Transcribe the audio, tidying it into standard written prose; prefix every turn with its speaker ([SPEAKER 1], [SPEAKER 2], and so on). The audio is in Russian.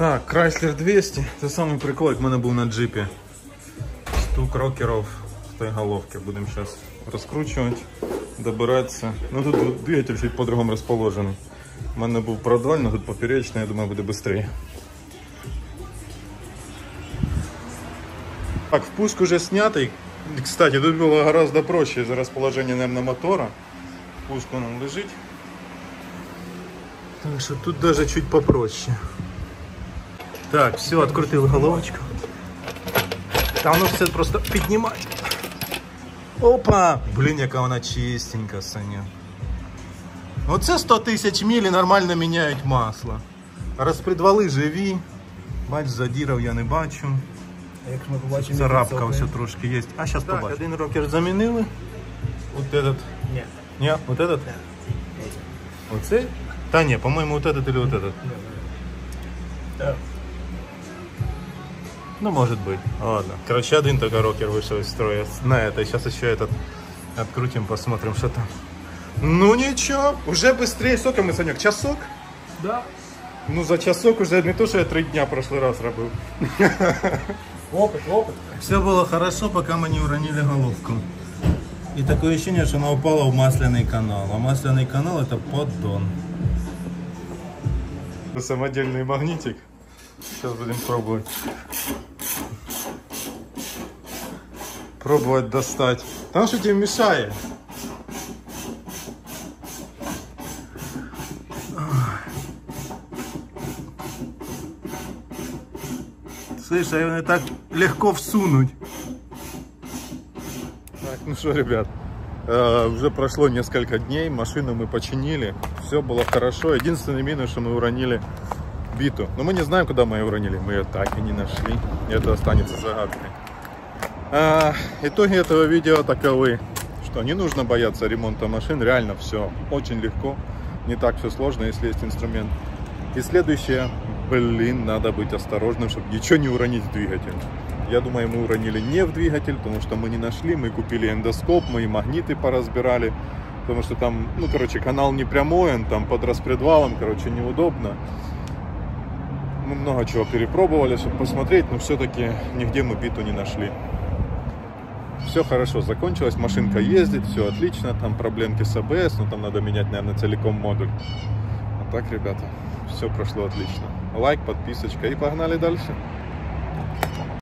[SPEAKER 1] Так, Chrysler 200. Це самий прикол, як в мене був на джипі. Стук рокеров з тої головки. Будемо зараз розкручувати, добиратися. Ну тут двигатель чуть по-другому розположений. У мене був продольний, тут поперечний, я думаю, буде швидше. Так, впуск уже снятый. Кстати, тут было гораздо проще из-за расположения, наверное, мотора. Впуск он лежит. Так что тут даже чуть попроще. Так, все, открутил головочку. Там ну все просто поднимать. Опа! Блин, яка вона чистенька, Саня. Оце 100 тисяч миль і нормально міняють масло. Розпредвали живі. Бач, задірів я не бачу.
[SPEAKER 2] Як ми побачимо,
[SPEAKER 1] царапка все трошки є. А зараз побачимо. Один рокер замінили. Вот этот.
[SPEAKER 2] Ні.
[SPEAKER 1] Ні, вот этот? Оцей? Та ні, по-моєму, вот этот или вот этот.
[SPEAKER 2] Так.
[SPEAKER 1] Ну, может быть. Ладно. Короче, один только рокер вышел из строя на это. Сейчас еще этот открутим, посмотрим, что там. Ну ничего, уже быстрее. Сколько мы, Санек, часок?
[SPEAKER 2] Да.
[SPEAKER 1] Ну за часок уже не то, что я 3 дня в прошлый раз робил.
[SPEAKER 2] Опыт, опыт.
[SPEAKER 1] Все было хорошо, пока мы не уронили головку. И такое ощущение, что она упала в масляный канал. А масляный канал это поддон. Самодельный магнитик. Сейчас будем пробовать. Пробовать достать. Там что тебе мешает? Слышь, а его не так легко всунуть. Так, ну что, ребят, уже прошло несколько дней, машину мы починили, все было хорошо. Единственный минус, что мы уронили биту. Но мы не знаем, куда мы ее уронили, мы ее так и не нашли. И это останется загадкой. Итоги этого видео таковы, что не нужно бояться ремонта машин, реально все очень легко, не так все сложно, если есть инструмент. И следующее, блин, надо быть осторожным, чтобы ничего не уронить в двигатель. Я думаю, мы уронили не в двигатель, потому что мы не нашли, мы купили эндоскоп, мы и магниты поразбирали, потому что там, ну, короче, канал не прямой, он там под распредвалом, короче, неудобно. Мы много чего перепробовали, чтобы посмотреть, но все-таки нигде мы биту не нашли. Все хорошо закончилось, машинка ездит, все отлично, там проблемки с АБС, но там надо менять, наверное, целиком модуль. А так, ребята, все прошло отлично. Лайк, подписочка и погнали дальше.